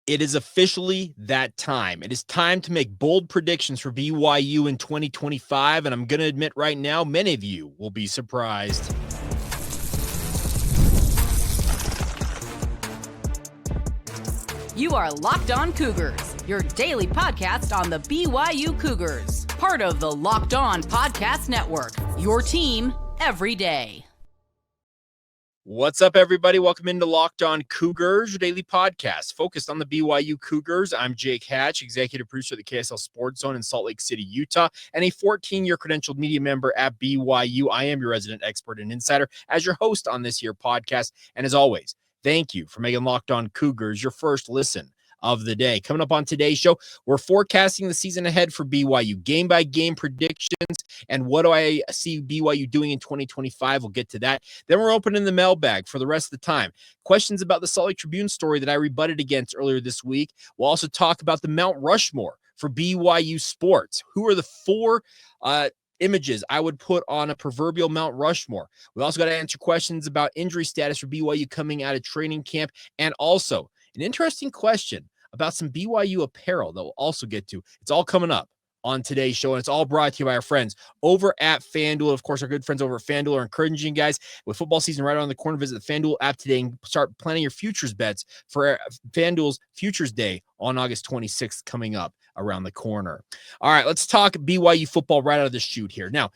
It is officially that time. It is time to make bold predictions for BYU in 2025, and I'm going to admit right now, many of you will be surprised. You are Locked On Cougars, your daily podcast on the BYU Cougars, part of the Locked On Podcast Network, your team every day. What's up, everybody? Welcome into Locked On Cougars, your daily podcast focused on the BYU Cougars. I'm Jake Hatch, executive producer of the KSL Sports Zone in Salt Lake City, Utah, and a 14-year credentialed media member at BYU. I am your resident expert and insider as your host on this here podcast. And as always, thank you for making Locked On Cougars your first listen of the day. Coming up on today's show, we're forecasting the season ahead for BYU, game-by-game predictions, and what do I see BYU doing in 2025? We'll get to that. Then we're opening the mailbag for the rest of the time. Questions about the Salt Lake Tribune story that I rebutted against earlier this week. We'll also talk about the Mount Rushmore for BYU sports. Who are the four images I would put on a proverbial Mount Rushmore? We also got to answer questions about injury status for BYU coming out of training camp, and also an interesting question about some BYU apparel that we'll also get to. It's all coming up on today's show, and it's all brought to you by our friends over at FanDuel. Of course, our good friends over at FanDuel are encouraging you guys with football season right around the corner. Visit the FanDuel app today and start planning your futures bets for FanDuel's Futures Day on August 26th coming up around the corner. All right, let's talk BYU football right out of the chute here. Now,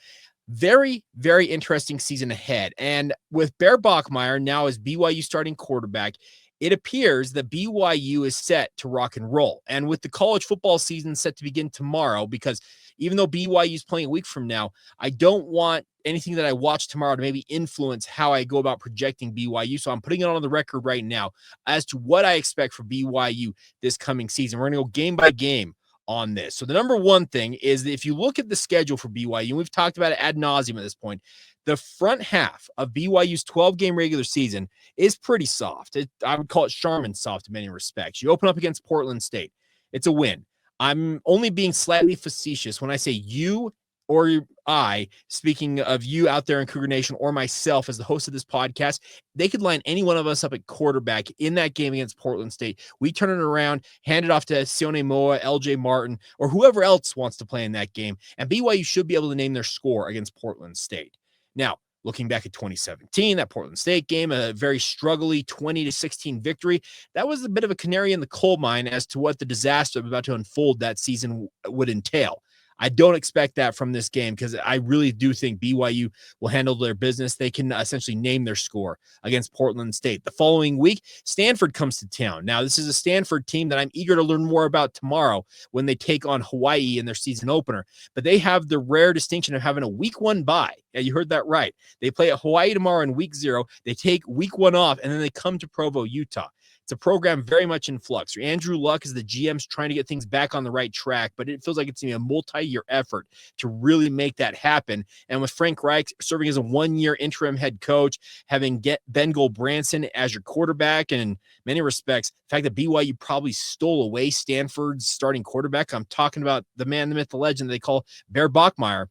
very, very interesting season ahead. And with Bear Bachmeier now as BYU starting quarterback, it appears that BYU is set to rock and roll. And with the college football season set to begin tomorrow, because even though BYU is playing a week from now, I don't want anything that I watch tomorrow to maybe influence how I go about projecting BYU. So I'm putting it on the record right now as to what I expect for BYU this coming season. We're going to go game by game on this. So the number one thing is that if you look at the schedule for BYU, and we've talked about it ad nauseum at this point, the front half of BYU's 12-game regular season is pretty soft. I would call it Charmin soft in many respects. You open up against Portland State. It's a win. I'm only being slightly facetious when I say you or I, speaking of you out there in Cougar Nation or myself as the host of this podcast, they could line any one of us up at quarterback in that game against Portland State. We turn it around, hand it off to Sione Moa, LJ Martin, or whoever else wants to play in that game, and BYU should be able to name their score against Portland State. Now, looking back at 2017, that Portland State game, a very struggly 20-16 victory, that was a bit of a canary in the coal mine as to what the disaster about to unfold that season would entail. I don't expect that from this game because I really do think BYU will handle their business. They can essentially name their score against Portland State. The following week, Stanford comes to town. Now, this is a Stanford team that I'm eager to learn more about tomorrow when they take on Hawaii in their season opener. But they have the rare distinction of having a week one bye. Yeah, you heard that right. They play at Hawaii tomorrow in week 0. They take week 1 off, and then they come to Provo, Utah. It's a program very much in flux. Andrew Luck is the GM's trying to get things back on the right track, but it feels like it's going to be a multi-year effort to really make that happen. And with Frank Reich serving as a 1-year interim head coach, having Ben Goldbranson as your quarterback, and in many respects, the fact that BYU probably stole away Stanford's starting quarterback. I'm talking about the man, the myth, the legend they call Bear Bachmeier.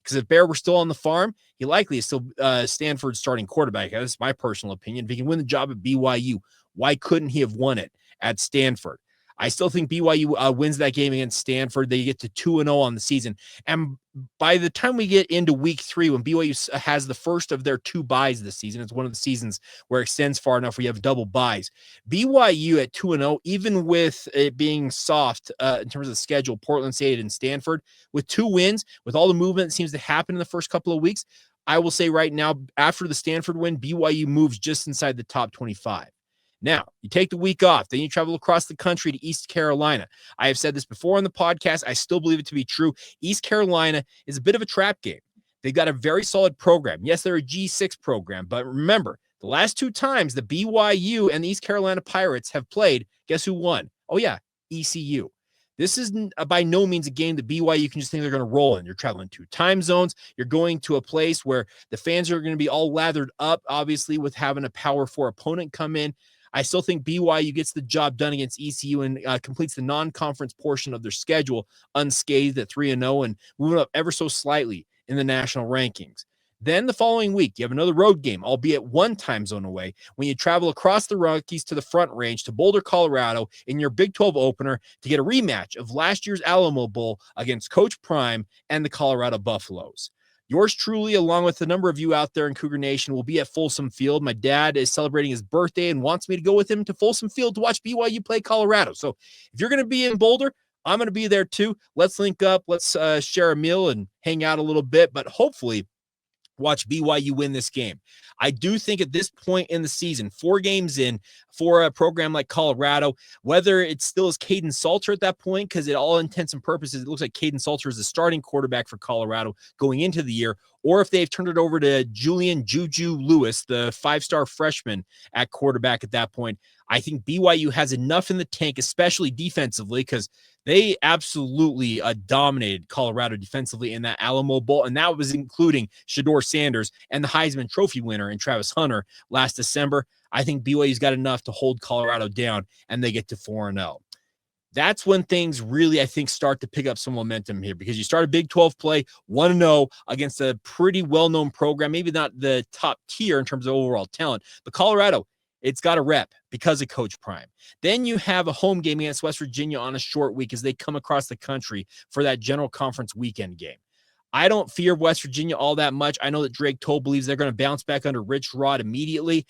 Because if Bear were still on the farm, he likely is still Stanford's starting quarterback. That's my personal opinion. If he can win the job at BYU, why couldn't he have won it at Stanford? I still think BYU wins that game against Stanford. They get to 2-0 on the season. And by the time we get into week 3, when BYU has the first of their 2 byes this season, it's one of the seasons where it extends far enough where you have double byes. BYU at 2-0, even with it being soft in terms of the schedule, Portland State and Stanford, with 2 wins, with all the movement that seems to happen in the first couple of weeks, I will say right now, after the Stanford win, BYU moves just inside the top 25. Now, you take the week off, then you travel across the country to East Carolina. I have said this before on the podcast. I still believe it to be true. East Carolina is a bit of a trap game. They've got a very solid program. Yes, they're a G6 program, but remember, the last 2 times the BYU and the East Carolina Pirates have played, guess who won? Oh, yeah, ECU. This is by no means a game that BYU can just think they're going to roll in. You're traveling 2 time zones. You're going to a place where the fans are going to be all lathered up, obviously, with having a Power 4 opponent come in. I still think BYU gets the job done against ECU and completes the non-conference portion of their schedule unscathed at 3-0 and moving up ever so slightly in the national rankings. Then the following week, you have another road game, albeit one time zone away, when you travel across the Rockies to the Front Range to Boulder, Colorado in your Big 12 opener to get a rematch of last year's Alamo Bowl against Coach Prime and the Colorado Buffaloes. Yours truly, along with a number of you out there in Cougar Nation, will be at Folsom Field. My dad is celebrating his birthday and wants me to go with him to Folsom Field to watch BYU play Colorado. So if you're going to be in Boulder, I'm going to be there too. Let's link up. Let's share a meal and hang out a little bit, but hopefully watch BYU win this game. I do think at this point in the season, 4 games in for a program like Colorado, whether it still is Caden Salter at that point, because at all intents and purposes, it looks like Caden Salter is the starting quarterback for Colorado going into the year, or if they've turned it over to Julian Juju Lewis, the 5-star freshman at quarterback at that point. I think BYU has enough in the tank, especially defensively, because they absolutely dominated Colorado defensively in that Alamo Bowl, and that was including Shedeur Sanders and the Heisman Trophy winner in Travis Hunter last December. I think BYU's got enough to hold Colorado down, and they get to 4-0. That's when things really, I think, start to pick up some momentum here, because you start a Big 12 play 1-0 against a pretty well-known program, maybe not the top tier in terms of overall talent, but Colorado, it's got a rep because of Coach Prime. Then you have a home game against West Virginia on a short week as they come across the country for that General Conference weekend game. I don't fear West Virginia all that much. I know that Drake Toll believes they're going to bounce back under Rich Rod immediately.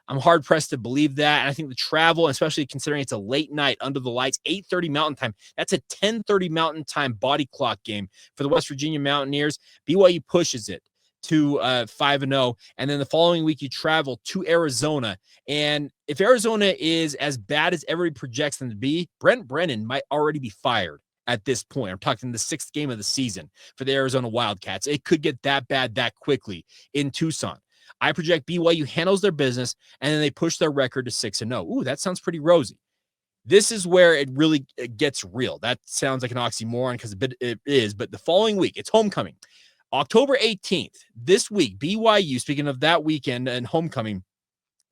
I'm hard-pressed to believe that. And I think the travel, especially considering it's a late night under the lights, 8:30 Mountain Time, that's a 10:30 Mountain Time body clock game for the West Virginia Mountaineers. BYU pushes it to 5-0, and then the following week you travel to Arizona. And if Arizona is as bad as everybody projects them to be, Brent Brennan might already be fired at this point. I'm talking the 6th game of the season for the Arizona Wildcats. It could get that bad that quickly in Tucson. I project BYU handles their business, and then they push their record to 6-0. Ooh, that sounds pretty rosy. This is where it really gets real. That sounds like an oxymoron because it is, but the following week, it's homecoming. October 18th, this week, BYU, speaking of that weekend and homecoming,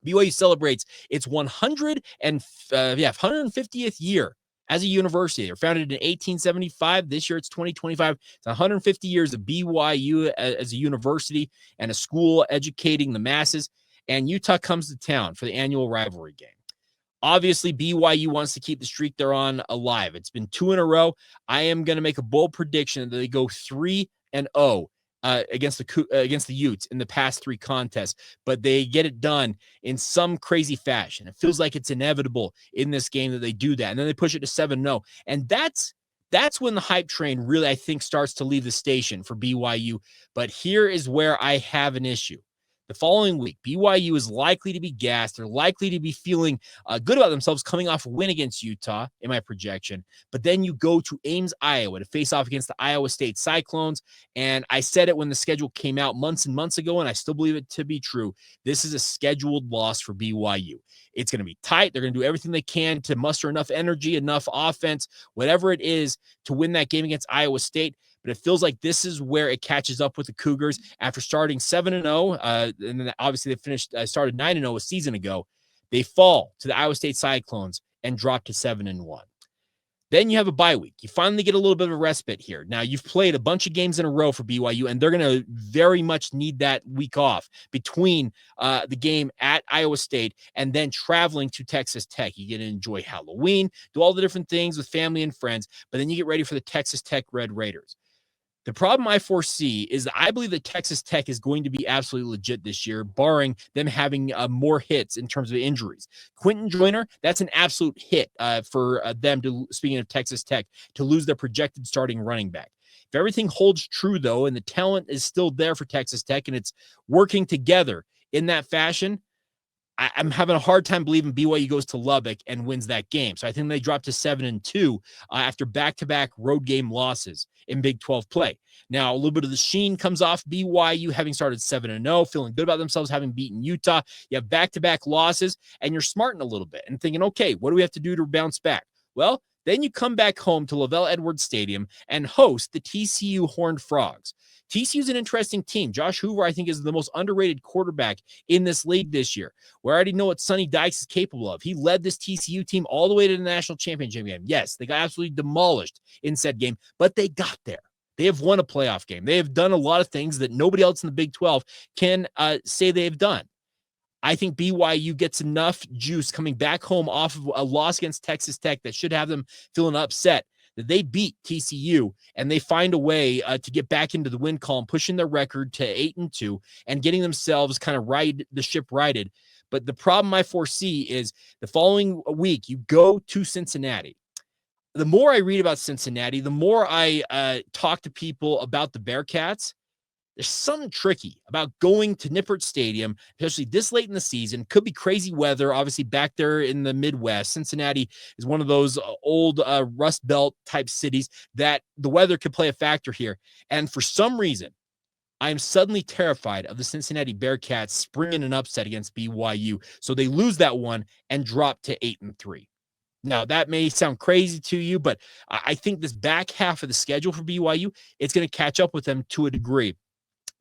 BYU celebrates its 150th year as a university. They were founded in 1875. This year, it's 2025. It's 150 years of BYU as a university and a school educating the masses. And Utah comes to town for the annual rivalry game. Obviously, BYU wants to keep the streak they're on alive. It's been 2 in a row. I am going to make a bold prediction that they go 3-0 against the Utes in the past 3 contests, but they get it done in some crazy fashion. It feels like it's inevitable in this game that they do that, and then they push it to 7-0, and that's when the hype train really, I think, starts to leave the station for BYU. But here is where I have an issue. The following week, BYU is likely to be gassed. They're likely to be feeling good about themselves coming off a win against Utah in my projection. But then you go to Ames, Iowa to face off against the Iowa State Cyclones. And I said it when the schedule came out months and months ago, and I still believe it to be true. This is a scheduled loss for BYU. It's going to be tight. They're going to do everything they can to muster enough energy, enough offense, whatever it is, to win that game against Iowa State. But it feels like this is where it catches up with the Cougars after starting 7-0. And then obviously they started 9-0 a season ago. They fall to the Iowa State Cyclones and drop to 7-1. Then you have a bye week. You finally get a little bit of a respite here. Now, you've played a bunch of games in a row for BYU, and they're going to very much need that week off between the game at Iowa State and then traveling to Texas Tech. You get to enjoy Halloween, do all the different things with family and friends, but then you get ready for the Texas Tech Red Raiders. The problem I foresee is that I believe that Texas Tech is going to be absolutely legit this year, barring them having more hits in terms of injuries. Quentin Joyner, that's an absolute hit for them, speaking of Texas Tech, to lose their projected starting running back. If everything holds true, though, and the talent is still there for Texas Tech and it's working together in that fashion, I'm having a hard time believing BYU goes to Lubbock and wins that game. So I think they drop to 7-2 after back-to-back road game losses in Big 12 play. Now, a little bit of the sheen comes off BYU having started 7-0, feeling good about themselves, having beaten Utah. You have back-to-back losses, and you're smarting a little bit and thinking, okay, what do we have to do to bounce back? Well, then you come back home to Lavelle Edwards Stadium and host the TCU Horned Frogs. TCU is an interesting team. Josh Hoover, I think, is the most underrated quarterback in this league this year. We already know what Sonny Dykes is capable of. He led this TCU team all the way to the national championship game. Yes, they got absolutely demolished in said game, but they got there. They have won a playoff game. They have done a lot of things that nobody else in the Big 12 can say they've done. I think BYU gets enough juice coming back home off of a loss against Texas Tech that should have them feeling upset that they beat TCU, and they find a way to get back into the win column, pushing their record to 8-2 and getting themselves kind of the ship righted. But the problem I foresee is the following week, you go to Cincinnati. The more I read about Cincinnati, the more I talk to people about the Bearcats. There's something tricky about going to Nippert Stadium, especially this late in the season. Could be crazy weather, obviously back there in the Midwest. Cincinnati is one of those old Rust Belt type cities that the weather could play a factor here. And for some reason, I'm suddenly terrified of the Cincinnati Bearcats springing an upset against BYU. So they lose that one and drop to 8-3. Now, that may sound crazy to you, but I think this back half of the schedule for BYU, it's going to catch up with them to a degree.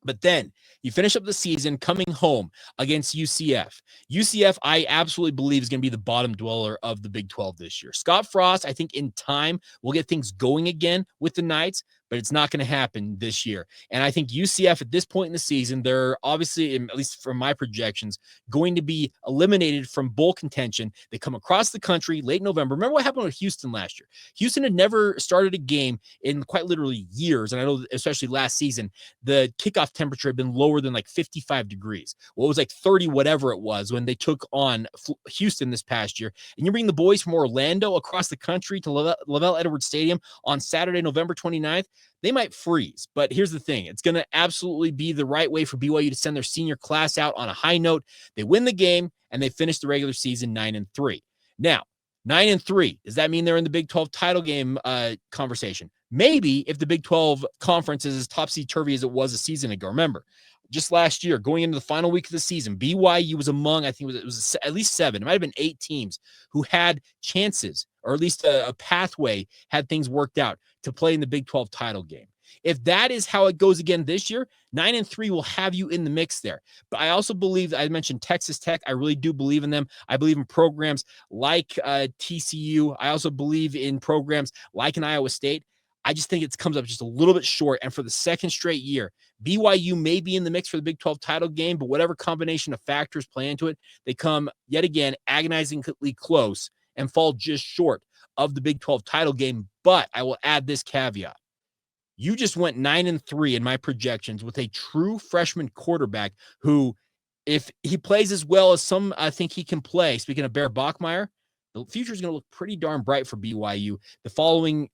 But then you finish up the season coming home against UCF. UCF, I absolutely believe, is going to be the bottom dweller of the Big 12 this year. Scott Frost, I think in time, will get things going again with the Knights, but it's not going to happen this year. And I think UCF at this point in the season, they're obviously, at least from my projections, going to be eliminated from bowl contention. They come across the country late November. Remember what happened with Houston last year? Houston had never started a game in quite literally years. And I know, especially last season, the kickoff temperature had been lower than like 55 degrees. Well, it was like 30, whatever it was, when they took on Houston this past year. And you bring the boys from Orlando across the country to Lavelle Edwards Stadium on Saturday, November 29th. They might freeze, but here's the thing. It's going to absolutely be the right way for BYU to send their senior class out on a high note. They win the game, and they finish the regular season 9-3. Now, 9-3, does that mean they're in the Big 12 title game conversation? Maybe, if the Big 12 conference is as topsy-turvy as it was a season ago. Remember, just last year, going into the final week of the season, BYU was among, I think it was at least 7, it might have been 8 teams who had chances, or at least a pathway, had things worked out to play in the Big 12 title game. If that is how it goes again this year, 9-3 will have you in the mix there. But I also believe, I mentioned Texas Tech. I really do believe in them. I believe in programs like TCU. I also believe in programs like an Iowa State. I just think it comes up just a little bit short. And for the second straight year, BYU may be in the mix for the Big 12 title game, but whatever combination of factors play into it, they come yet again agonizingly close and fall just short of the Big 12 title game. But I will add this caveat. You just went 9-3 in my projections with a true freshman quarterback who, if he plays as well as some I think he can play, speaking of Bear Bachmeier, the future is going to look pretty darn bright for BYU the following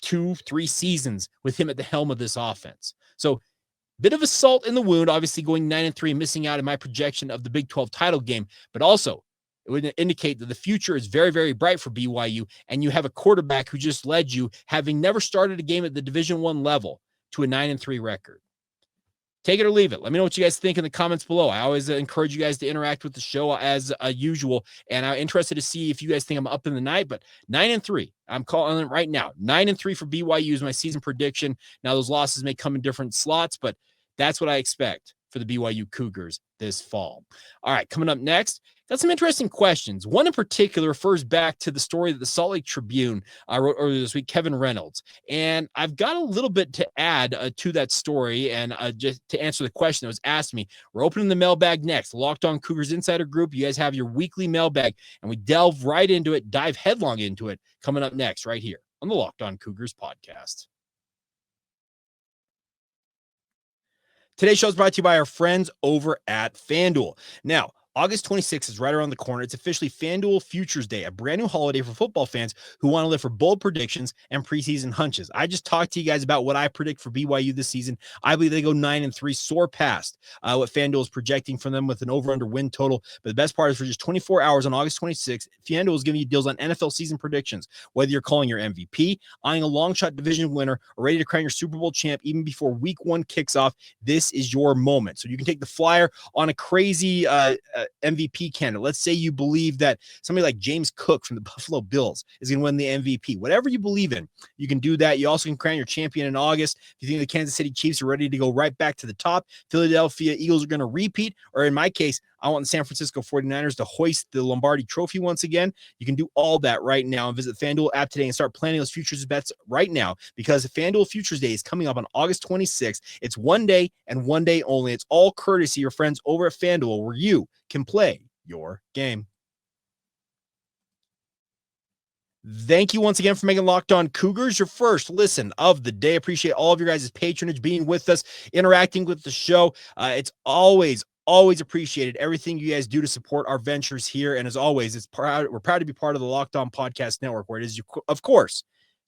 2-3 seasons with him at the helm of this offense. So, bit of a salt in the wound, obviously going 9-3, missing out in my projection of the Big 12 title game, but also it would indicate that the future is very, very bright for BYU, and you have a quarterback who just led you, having never started a game at the Division I level, to a 9-3 record. Take it or leave it. Let me know what you guys think in the comments below. I always encourage you guys to interact with the show as usual, and I'm interested to see if you guys think I'm up in the night, but 9-3. I'm calling it right now. 9-3 for BYU is my season prediction. Now, those losses may come in different slots, but that's what I expect for the BYU Cougars this fall. All right, coming up next, got some interesting questions. One in particular refers back to the story that the Salt Lake Tribune wrote earlier this week, Kevin Reynolds. And I've got a little bit to add to that story, and just to answer the question that was asked me. We're opening the mailbag next. The Locked On Cougars Insider Group. You guys have your weekly mailbag, and we delve right into it, dive headlong into it, coming up next right here on the Locked On Cougars podcast. Today's show is brought to you by our friends over at FanDuel. Now, August 26th is right around the corner. It's officially FanDuel Futures Day, a brand new holiday for football fans who want to live for bold predictions and preseason hunches. I just talked to you guys about what I predict for BYU this season. I believe they go 9-3, soar past what FanDuel is projecting from them with an over-under win total. But the best part is for just 24 hours on August 26th, FanDuel is giving you deals on NFL season predictions. Whether you're calling your MVP, eyeing a long shot division winner, or ready to crown your Super Bowl champ even before week 1 kicks off, this is your moment. So you can take the flyer on a crazy MVP candidate. Let's say you believe that somebody like James Cook from the Buffalo Bills is going to win the MVP. Whatever you believe in, you can do that. You also can crown your champion in August. If you think the Kansas City Chiefs are ready to go right back to the top, Philadelphia Eagles are going to repeat, or in my case, I want the San Francisco 49ers to hoist the Lombardi Trophy once again. You can do all that right now and visit the FanDuel app today and start planning those futures bets right now, because FanDuel Futures Day is coming up on August 26th. It's one day and one day only. It's all courtesy of your friends over at FanDuel, where you can play your game. Thank you once again for making Locked On Cougars your first listen of the day. Appreciate all of your guys' patronage, being with us, interacting with the show. It's always appreciated, everything you guys do to support our ventures here. And as always, we're proud to be part of the Locked On Podcast Network, where it is, of course,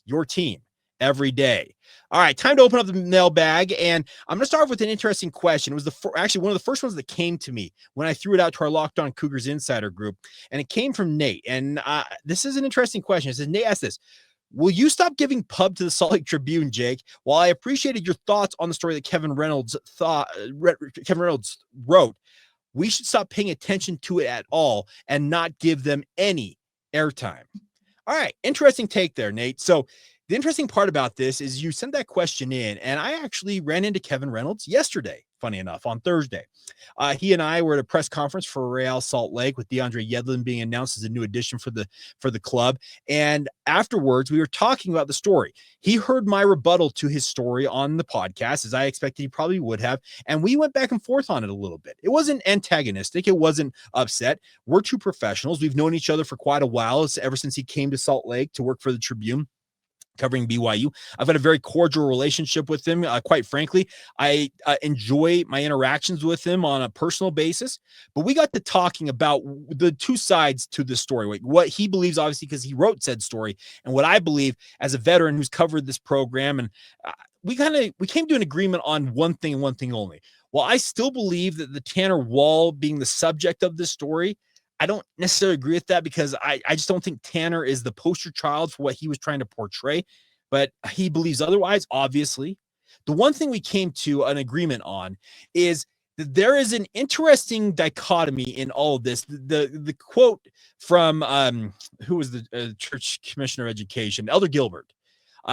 your team every day. All right, time to open up the mailbag, and I'm going to start off with an interesting question. It was actually one of the first ones that came to me when I threw it out to our Locked On Cougars Insider group, and it came from Nate. And this is an interesting question. It says, Nate asked this: will you stop giving pub to the Salt Lake Tribune, Jake? While I appreciated your thoughts on the story that Kevin Reynolds wrote, we should stop paying attention to it at all and not give them any airtime. All right, interesting take there, Nate. So the interesting part about this is you sent that question in, and I actually ran into Kevin Reynolds yesterday, funny enough, on Thursday. He and I were at a press conference for Real Salt Lake, with DeAndre Yedlin being announced as a new addition for the club. And afterwards, we were talking about the story. He heard my rebuttal to his story on the podcast, as I expected he probably would have, and we went back and forth on it a little bit. It wasn't antagonistic. It wasn't upset. We're two professionals. We've known each other for quite a while, ever since he came to Salt Lake to work for the Tribune, covering BYU. I've had a very cordial relationship with him. Quite frankly, I enjoy my interactions with him on a personal basis. But we got to talking about the two sides to this story. What he believes, obviously, because he wrote said story, and what I believe as a veteran who's covered this program. And we came to an agreement on one thing and one thing only. While I still believe that the Tanner Wall being the subject of this story, I don't necessarily agree with that, because I just don't think Tanner is the poster child for what he was trying to portray, but he believes otherwise, obviously. The one thing we came to an agreement on is that there is an interesting dichotomy in all of this. The quote from who was the church commissioner of education, Elder Gilbert,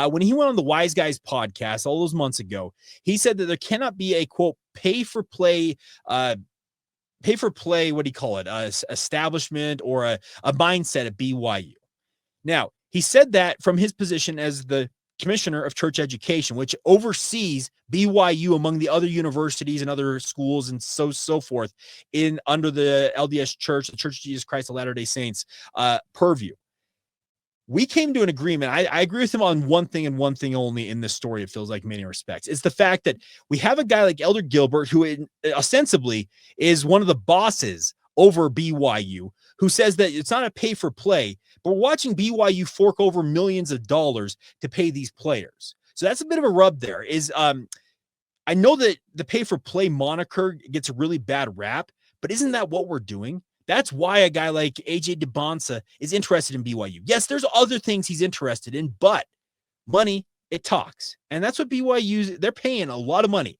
when he went on the Wise Guys podcast all those months ago, he said that there cannot be a, quote, pay for play, what do you call it? Establishment or a mindset at BYU. Now, he said that from his position as the commissioner of church education, which oversees BYU among the other universities and other schools and so forth under the LDS Church, the Church of Jesus Christ of Latter-day Saints purview. We came to an agreement. I agree with him on one thing and one thing only in this story, it feels like, in many respects. It's the fact that we have a guy like Elder Gilbert, who ostensibly is one of the bosses over BYU, who says that it's not a pay for play, but we're watching BYU fork over millions of dollars to pay these players. So that's a bit of a rub there. I know that the pay for play moniker gets a really bad rap, but isn't that what we're doing? That's why a guy like AJ DeBonsa is interested in BYU. Yes, there's other things he's interested in, but money, it talks. And that's what BYU, they're paying a lot of money.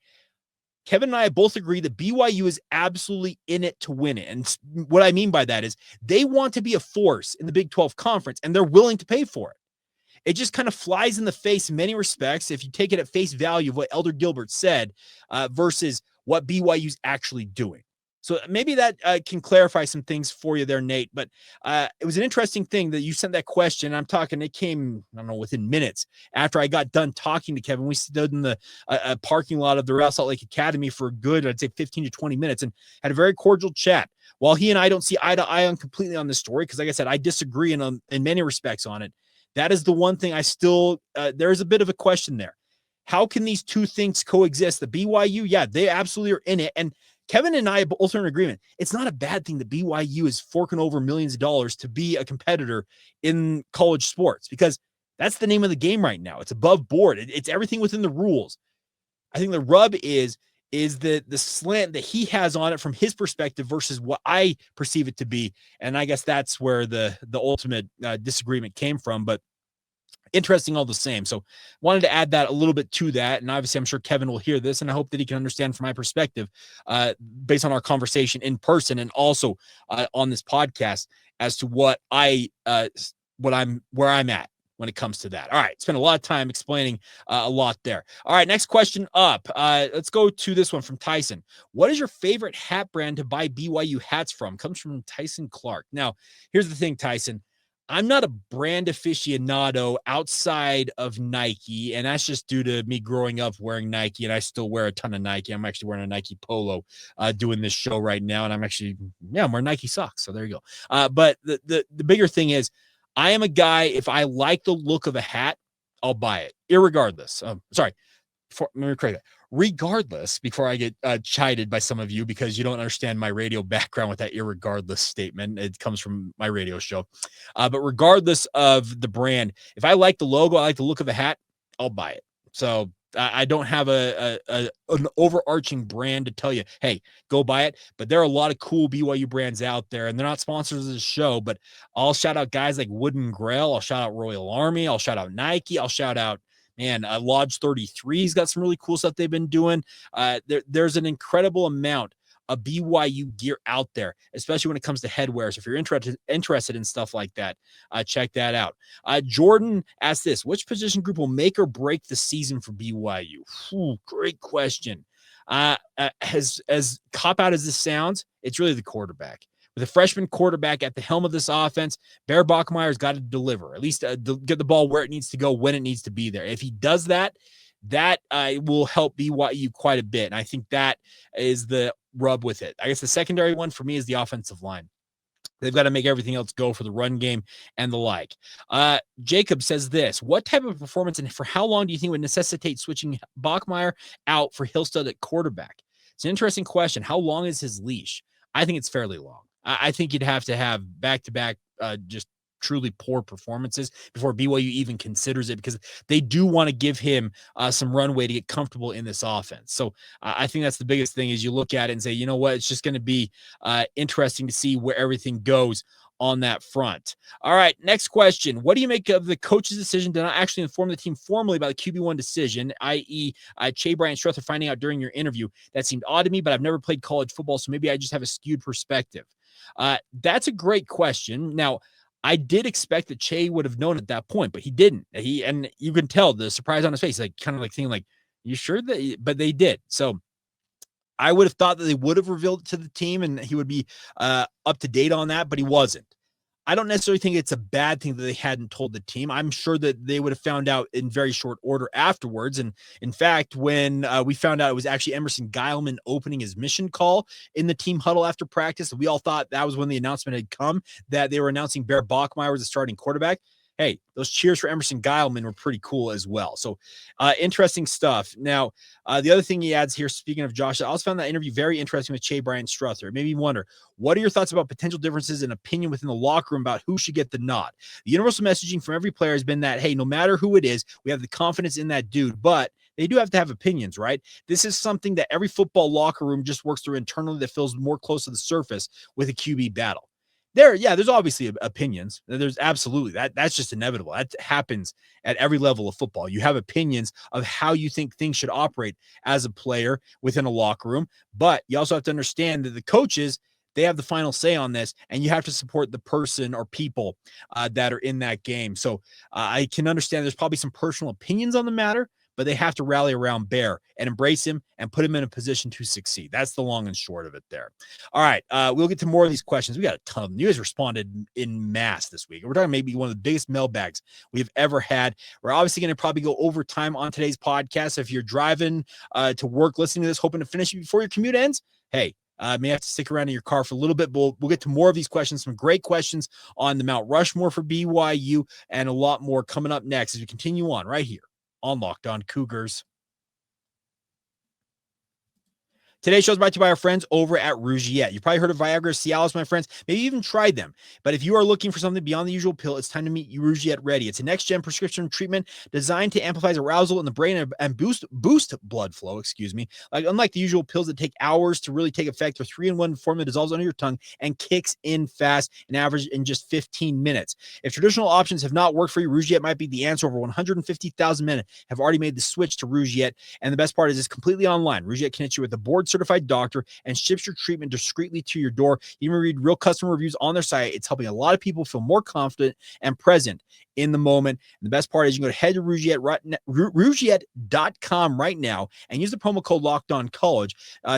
Kevin and I both agree that BYU is absolutely in it to win it. And what I mean by that is they want to be a force in the Big 12 Conference, and they're willing to pay for it. It just kind of flies in the face in many respects if you take it at face value of what Elder Gilbert said versus what BYU's actually doing. So maybe that can clarify some things for you there, Nate. But it was an interesting thing that you sent that question. I'm talking, it came, I don't know, within minutes after I got done talking to Kevin. We stood in the parking lot of the Real Salt Lake Academy for a good, I'd say 15 to 20 minutes, and had a very cordial chat. While he and I don't see eye to eye on completely on this story, because like I said, I disagree in many respects on it. That is the one thing I still, there's a bit of a question there. How can these two things coexist? The BYU, yeah, they absolutely are in it. And Kevin and I both are in agreement. It's not a bad thing that BYU is forking over millions of dollars to be a competitor in college sports, because that's the name of the game right now. It's above board. It's everything within the rules. I think the rub is the slant that he has on it from his perspective versus what I perceive it to be. And I guess that's where the ultimate disagreement came from. But interesting all the same. So wanted to add that a little bit to that. And obviously I'm sure Kevin will hear this, and I hope that he can understand from my perspective based on our conversation in person and also on this podcast as to where I'm at when it comes to that. All right. Spent a lot of time explaining a lot there. All right. Next question up. Let's go to this one from Tyson. What is your favorite hat brand to buy BYU hats from? Comes from Tyson Clark. Now, here's the thing, Tyson. I'm not a brand aficionado outside of Nike, and that's just due to me growing up wearing Nike, and I still wear a ton of Nike. I'm actually wearing a Nike polo doing this show right now, and I'm wearing Nike socks, so there you go. But the bigger thing is, I am a guy, if I like the look of a hat, I'll buy it, irregardless. Let me correct that. Regardless, before I get chided by some of you because you don't understand my radio background with that irregardless statement. It comes from my radio show. But regardless of the brand, if I like the logo, I like the look of a hat, I'll buy it. So I don't have an overarching brand to tell you, hey, go buy it. But there are a lot of cool BYU brands out there, and they're not sponsors of the show, but I'll shout out guys like Wood and Grail. I'll shout out Royal Army. I'll shout out Nike. I'll shout out Lodge 33's got some really cool stuff they've been doing. There's an incredible amount of BYU gear out there, especially when it comes to headwear. So if you're interested in stuff like that, check that out. Jordan asked this: which position group will make or break the season for BYU? Great question. As cop out as this sounds, it's really the quarterback. With a freshman quarterback at the helm of this offense, Bear Bachmeier's got to deliver, at least get the ball where it needs to go when it needs to be there. If he does that, that will help BYU quite a bit. And I think that is the rub with it. I guess the secondary one for me is the offensive line. They've got to make everything else go for the run game and the like. Jacob says this: what type of performance and for how long do you think would necessitate switching Bachmeier out for Hillstud at quarterback? It's an interesting question. How long is his leash? I think it's fairly long. I think you'd have to have back-to-back just truly poor performances before BYU even considers it, because they do want to give him some runway to get comfortable in this offense. So I think that's the biggest thing is you look at it and say, you know what, it's just going to be interesting to see where everything goes on that front. All right, next question. What do you make of the coach's decision to not actually inform the team formally about the QB1 decision, i.e. Che Bryant Struther finding out during your interview? That seemed odd to me, but I've never played college football, so maybe I just have a skewed perspective. That's a great question. Now, I did expect that Che would have known at that point, but he didn't. And you can tell the surprise on his face, like kind of like thinking, like, you sure that? But they did. So I would have thought that they would have revealed it to the team and he would be up to date on that, but he wasn't. I don't necessarily think it's a bad thing that they hadn't told the team. I'm sure that they would have found out in very short order afterwards. And in fact, when we found out it was actually Emerson Geilman opening his mission call in the team huddle after practice, we all thought that was when the announcement had come that they were announcing Bear Bachmeier was the starting quarterback. Hey, those cheers for Emerson Geilman were pretty cool as well. So interesting stuff. Now, the other thing he adds here, speaking of Josh, I also found that interview very interesting with Che Bryant Struther. It made me wonder, what are your thoughts about potential differences in opinion within the locker room about who should get the nod? The universal messaging from every player has been that, hey, no matter who it is, we have the confidence in that dude, but they do have to have opinions, right? This is something that every football locker room just works through internally that feels more close to the surface with a QB battle. There's obviously opinions. There's absolutely that's just inevitable. That happens at every level of football. You have opinions of how you think things should operate as a player within a locker room, but you also have to understand that the coaches, they have the final say on this, and you have to support the person or people that are in that game. So I can understand there's probably some personal opinions on the matter, but they have to rally around Bear and embrace him and put him in a position to succeed. That's the long and short of it there. All right, we'll get to more of these questions. We got a ton of them. You guys responded in mass this week. We're talking maybe one of the biggest mailbags we've ever had. We're obviously going to probably go over time on today's podcast. So if you're driving to work, listening to this, hoping to finish it before your commute ends, hey, may have to stick around in your car for a little bit, but we'll get to more of these questions, some great questions on the Mount Rushmore for BYU, and a lot more coming up next as we continue on right here on Locked On Cougars. Today's show is brought to you by our friends over at Rougiette. You've probably heard of Viagra, Cialis, my friends. Maybe even tried them. But if you are looking for something beyond the usual pill, it's time to meet Rougiette Ready. It's a next-gen prescription treatment designed to amplify arousal in the brain and boost blood flow, unlike the usual pills that take hours to really take effect, their 3-in-1 formula dissolves under your tongue and kicks in fast, an average in just 15 minutes. If traditional options have not worked for you, Rougiette might be the answer. Over 150,000 men have already made the switch to Rougiette, and the best part is it's completely online. Rougiette connects you with a board-certified doctor and ships your treatment discreetly to your door. You can read real customer reviews on their site. It's helping a lot of people feel more confident and present in the moment. And the best part is you can go to head to Rougiette.com right now and use the promo code LockedOnCollege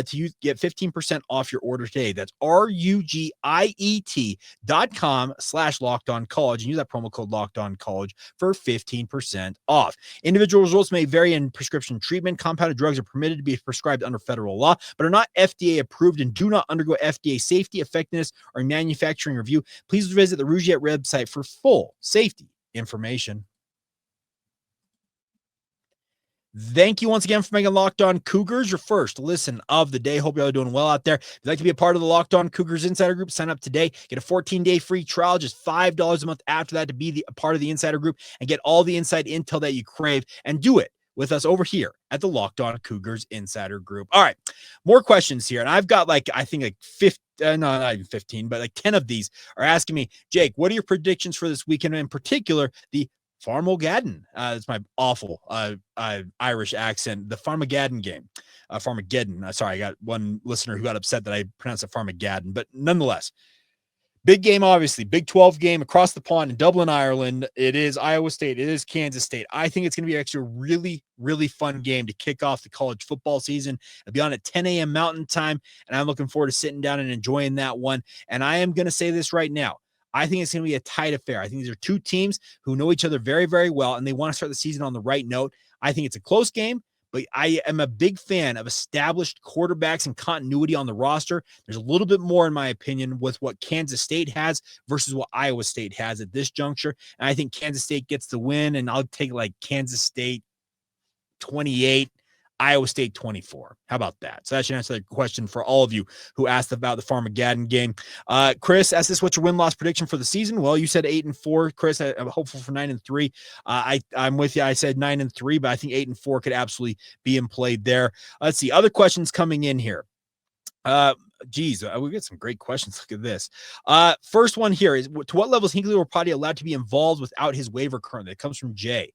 to get 15% off your order today. That's RUGIET.com/LockedOnCollege and use that promo code LockedOnCollege for 15% off. Individual results may vary in prescription treatment. Compounded drugs are permitted to be prescribed under federal law, but are not FDA approved and do not undergo FDA safety, effectiveness, or manufacturing review. Please visit the Rougiette website for full safety information. Thank you once again for making Locked On Cougars your first listen of the day. Hope y'all are doing well out there. If you'd like to be a part of the Locked On Cougars Insider Group, sign up today. Get a 14-day free trial, just $5 a month after that to be a part of the Insider Group and get all the inside intel that you crave, and do it with us over here at the Locked On Cougars Insider Group. All right, more questions here. And I've got like 15, not even 15, but like 10 of these are asking me, Jake, what are your predictions for this weekend? In particular, the Farmageddon. It's my awful Irish accent. The Farmageddon game. Farmageddon. Sorry, I got one listener who got upset that I pronounced it Farmageddon, but nonetheless, big game, obviously. Big 12 game across the pond in Dublin, Ireland. It is Iowa State. It is Kansas State. I think it's going to be actually a really, really fun game to kick off the college football season. It'll be on at 10 a.m. Mountain Time, and I'm looking forward to sitting down and enjoying that one. And I am going to say this right now. I think it's going to be a tight affair. I think these are two teams who know each other very, very well, and they want to start the season on the right note. I think it's a close game, but I am a big fan of established quarterbacks and continuity on the roster. There's a little bit more, in my opinion, with what Kansas State has versus what Iowa State has at this juncture. And I think Kansas State gets the win, and I'll take like Kansas State 28, Iowa State 24. How about that? So that should answer the question for all of you who asked about the Farmageddon game. Chris asked this, what's your win-loss prediction for the season? Well, you said 8-4. Chris, I'm hopeful for 9-3. I'm with you. I said 9-3, but I think 8-4 could absolutely be in play there. Let's see. Other questions coming in here. We get some great questions. Look at this. First one here is, to what level is Hinckley Ropati allowed to be involved without his waiver currently? It comes from Jay.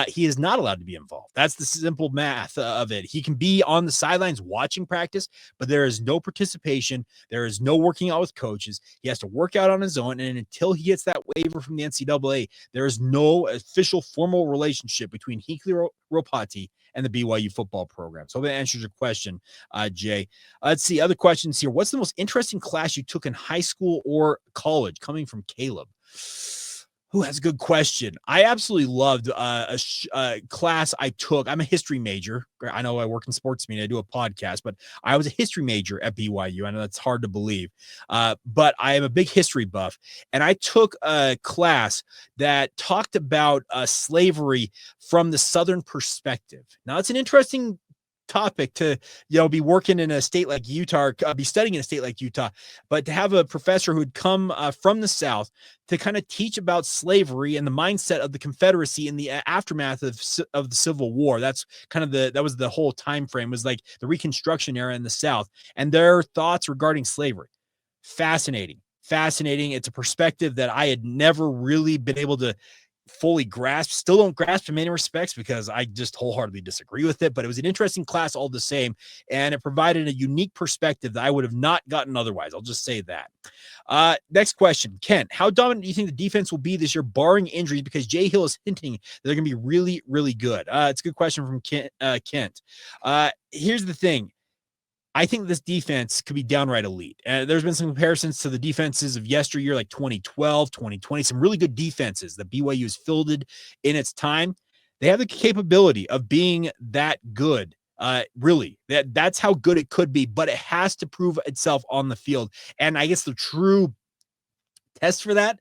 He is not allowed to be involved. That's the simple math of it. He can be on the sidelines watching practice, but there is no participation. There is no working out with coaches. He has to work out on his own, and until he gets that waiver from the NCAA, there is no official formal relationship between Hinckley Ropati and the BYU football program. So that answers your question, Jay. Let's see other questions here. What's the most interesting class you took in high school or college? Coming from Caleb. Ooh, that's a good question. I absolutely loved a class I took. I'm a history major. I know I work in sports media. I do a podcast, but I was a history major at BYU. I know that's hard to believe, but I am a big history buff. And I took a class that talked about slavery from the Southern perspective. Now, it's an interesting topic to be working in a state like Utah, or be studying in a state like Utah, but to have a professor who'd come from the South to kind of teach about slavery and the mindset of the Confederacy in the aftermath of the Civil War. That's kind of that was the whole time frame, was like the Reconstruction era in the South, and their thoughts regarding slavery. Fascinating. It's a perspective that I had never really been able to fully grasp, still don't grasp in many respects because I just wholeheartedly disagree with it, but it was an interesting class all the same, and it provided a unique perspective that I would have not gotten otherwise. I'll just say that. Next question, Kent, how dominant do you think the defense will be this year barring injuries, because Jay Hill is hinting that they're going to be really, really good? It's a good question from Kent. Here's the thing. I think this defense could be downright elite. There's been some comparisons to the defenses of yesteryear, like 2012, 2020, some really good defenses that BYU has fielded in its time. They have the capability of being that good. Really, that's how good it could be, but it has to prove itself on the field. And I guess the true test for that,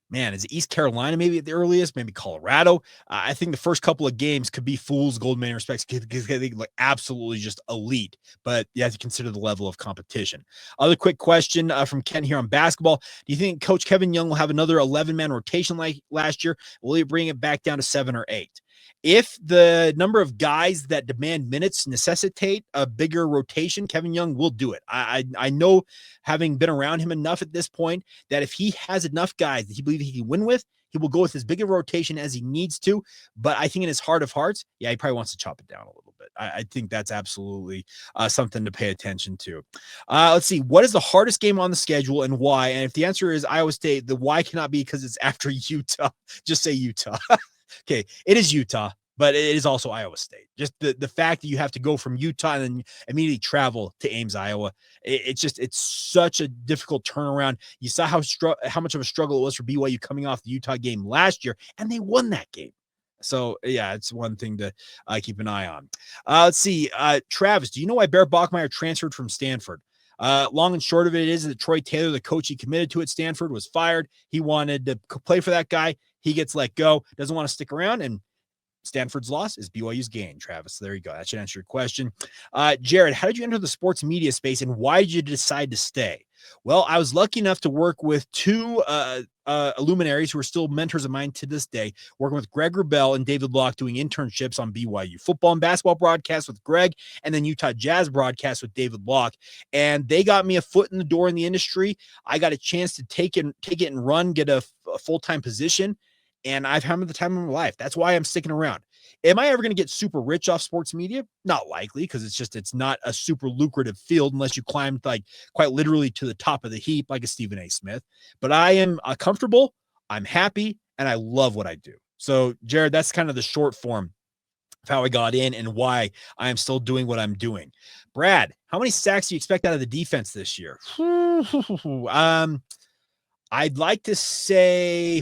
man, is East Carolina maybe at the earliest, maybe Colorado. I think the first couple of games could be fool's gold in many respects, because they like absolutely just elite, but you have to consider the level of competition. Other quick question from Ken here on basketball. Do you think Coach Kevin Young will have another 11-man rotation like last year? Will he bring it back down to 7 or 8? If the number of guys that demand minutes necessitate a bigger rotation, Kevin Young will do it. I know, having been around him enough at this point, that if he has enough guys that he believes he can win with, he will go with as big a rotation as he needs to. But I think in his heart of hearts, he probably wants to chop it down a little it. I think that's absolutely something to pay attention to. Let's see. What is the hardest game on the schedule and why? And if the answer is Iowa State, the why cannot be because it's after Utah. Just say Utah. Okay, it is Utah, but it is also Iowa State. Just the fact that you have to go from Utah and then immediately travel to Ames, Iowa. It's such a difficult turnaround. You saw how much of a struggle it was for BYU coming off the Utah game last year, and they won that game. So, yeah, it's one thing to keep an eye on. Let's see. Travis, do you know why Bear Bachmeier transferred from Stanford? Long and short of it is that Troy Taylor, the coach he committed to at Stanford, was fired. He wanted to play for that guy. He gets let go, doesn't want to stick around, and Stanford's loss is BYU's gain, Travis. There you go. That should answer your question. Jared, how did you enter the sports media space, and why did you decide to stay? Well, I was lucky enough to work with two luminaries who are still mentors of mine to this day, working with Greg Wrubell and David Locke doing internships on BYU football and basketball broadcasts with Greg, and then Utah Jazz broadcasts with David Locke. And they got me a foot in the door in the industry. I got a chance to take it and run, get a full-time position. And I've had the time of my life. That's why I'm sticking around. Am I ever going to get super rich off sports media? Not likely, because it's not a super lucrative field unless you climb like quite literally to the top of the heap like a Stephen A. Smith. But I am comfortable, I'm happy, and I love what I do. So, Jared, that's kind of the short form of how I got in and why I am still doing what I'm doing. Brad, how many sacks do you expect out of the defense this year? I'd like to say,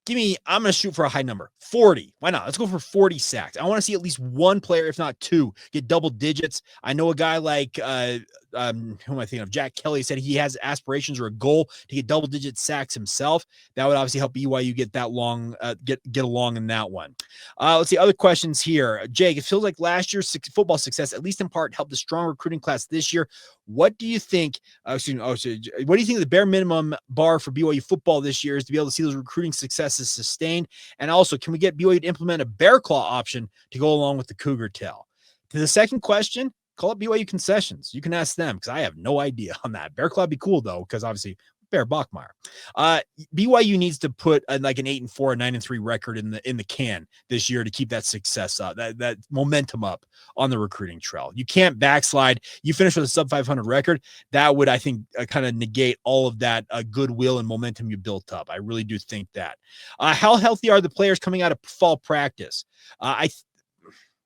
I'm going to shoot for a high number, 40. Why not? Let's go for 40 sacks. I want to see at least one player, if not two, get double digits. I know a guy like, who am I thinking of? Jack Kelly said he has aspirations or a goal to get double digit sacks himself. That would obviously help BYU get that long, get along in that one. Let's see other questions here. Jake, it feels like last year's football success, at least in part, helped a strong recruiting class this year. What do you think? What do you think the bare minimum bar for BYU football this year is to be able to see those recruiting successes sustained? And also, can we get BYU to implement a bear claw option to go along with the cougar tail? To the second question, call up BYU concessions. You can ask them because I have no idea on that. Bear claw would be cool though, because obviously Bear Bachmeier. BYU needs to put like an 8-4, 9-3 record in the can this year to keep that success up, that momentum up on the recruiting trail. You can't backslide. You finish with a sub 500 record. That would, I think, kind of negate all of that goodwill and momentum you built up. I really do think that. How healthy are the players coming out of fall practice?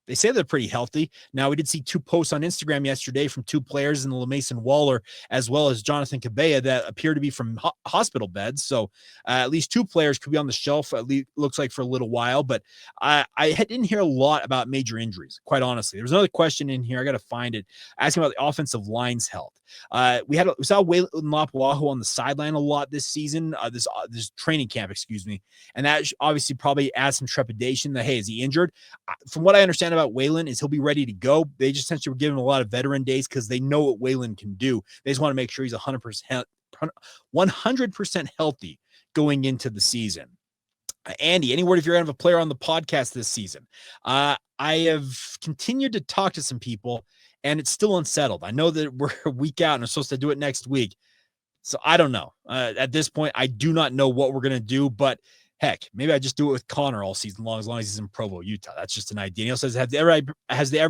They say they're pretty healthy. Now, we did see two posts on Instagram yesterday from two players in the LeMason Waller, as well as Jonathan Cabella, that appear to be from hospital beds. So at least two players could be on the shelf, at least looks like for a little while. But I didn't hear a lot about major injuries, quite honestly. There's another question in here. I got to find it, asking about the offensive line's health. We saw Waylon Lapuaho on the sideline a lot this season, this training camp, and that obviously probably adds some trepidation that, hey, is he injured? From what I understand about Waylon is he'll be ready to go. They just essentially were giving him a lot of veteran days because they know what Waylon can do. They just want to make sure he's 100% healthy going into the season. Andy, any word if you're going to have a player on the podcast this season? I have continued to talk to some people, and it's still unsettled. I know that we're a week out and I'm supposed to do it next week. So I don't know. At this point, I do not know what we're going to do, but heck, maybe I just do it with Connor all season long, as long as he's in Provo, Utah. That's just an idea. Neil says, has the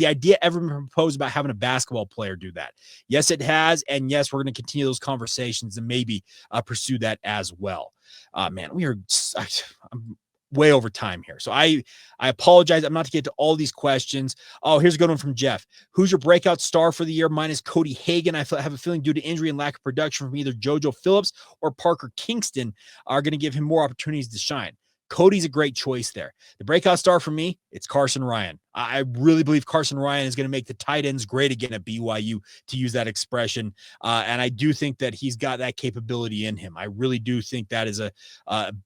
idea ever been proposed about having a basketball player do that? Yes, it has. And yes, we're going to continue those conversations and maybe pursue that as well. Man, I'm way over time here. So I apologize. I'm not to get to all these questions. Oh, here's a good one from Jeff. Who's your breakout star for the year? Mine is Cody Hagan. I have a feeling due to injury and lack of production from either JoJo Phillips or Parker Kingston are going to give him more opportunities to shine. Cody's a great choice there. The breakout star for me, it's Carson Ryan. I really believe Carson Ryan is going to make the tight ends great again at BYU, to use that expression. And I do think that he's got that capability in him. I really do think that is a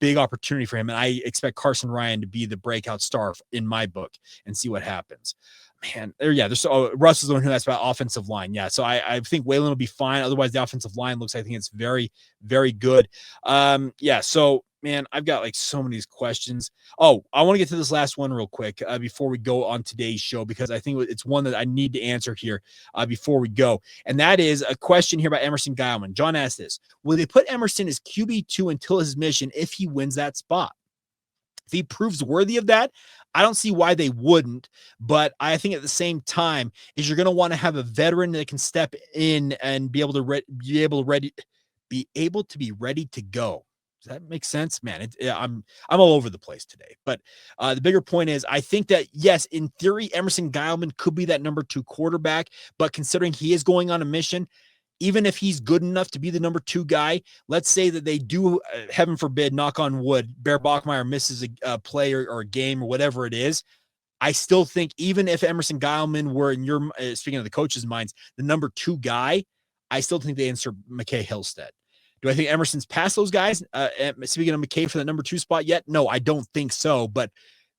big opportunity for him. And I expect Carson Ryan to be the breakout star in my book and see what happens. Man, Russ is the one who asked about offensive line. Yeah, so I think Waylon will be fine. Otherwise, the offensive line looks, I think it's very, very good. So man, I've got like so many questions. Oh, I want to get to this last one real quick before we go on today's show, because I think it's one that I need to answer here before we go. And that is a question here by Emerson Geilman. John asked this: will they put Emerson as QB2 until his mission if he wins that spot? If he proves worthy of that, I don't see why they wouldn't. But I think at the same time is you're going to want to have a veteran that can step in and be able to be ready to go. Does that make sense, man? I'm all over the place today. But the bigger point is, I think that yes, in theory, Emerson Geilman could be that number 2 quarterback. But considering he is going on a mission, even if he's good enough to be the number 2 guy, let's say that they do, heaven forbid, knock on wood, Bear Bachmeier misses a play or a game or whatever it is. I still think even if Emerson Geilman were in your, speaking of the coach's minds, the number 2 guy, I still think they insert McKay Hillstead. Do I think Emerson's past those guys? Speaking of McKay for the number 2 spot yet? No, I don't think so. But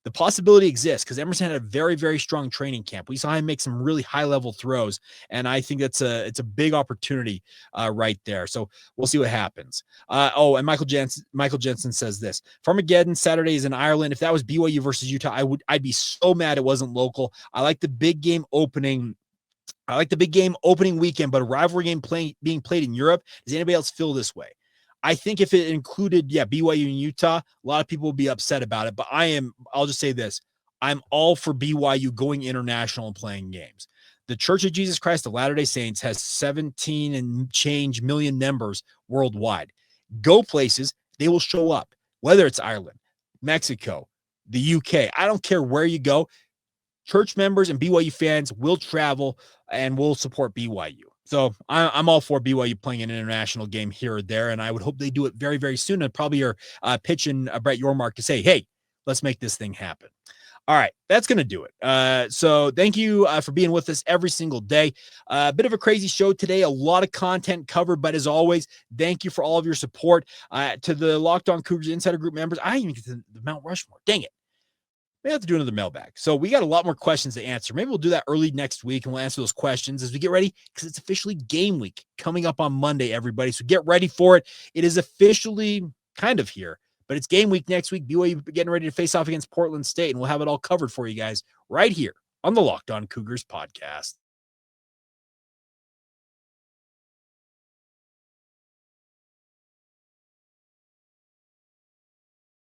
the possibility exists because Emerson had a very, very strong training camp. We saw him make some really high-level throws, and I think it's a big opportunity right there. So we'll see what happens. And Michael Jensen says this: Farmageddon Saturday is in Ireland. If that was BYU versus Utah, I'd be so mad it wasn't local. I like the big game opening weekend, but a rivalry game being played in Europe. Does anybody else feel this way? I think if it included, BYU and Utah, a lot of people would be upset about it. But I'll just say this: I'm all for BYU going international and playing games. The Church of Jesus Christ of Latter-day Saints has 17 and change million members worldwide. Go places, they will show up, whether it's Ireland, Mexico, the UK. I don't care where you go. Church members and BYU fans will travel and will support BYU. So I'm all for BYU playing an international game here or there, and I would hope they do it very, very soon. And probably you're pitching Brett Yormark to say, hey, let's make this thing happen. All right, that's going to do it. So thank you for being with us every single day. A bit of a crazy show today, a lot of content covered, but as always, thank you for all of your support. To the Locked On Cougars Insider Group members, I didn't even get to the Mount Rushmore. Dang it. We have to do another mailbag. So we got a lot more questions to answer. Maybe we'll do that early next week, and we'll answer those questions as we get ready, because it's officially game week coming up on Monday, everybody. So get ready for it. It is officially kind of here, but it's game week next week. BYU getting ready to face off against Portland State, and we'll have it all covered for you guys right here on the Locked On Cougars podcast.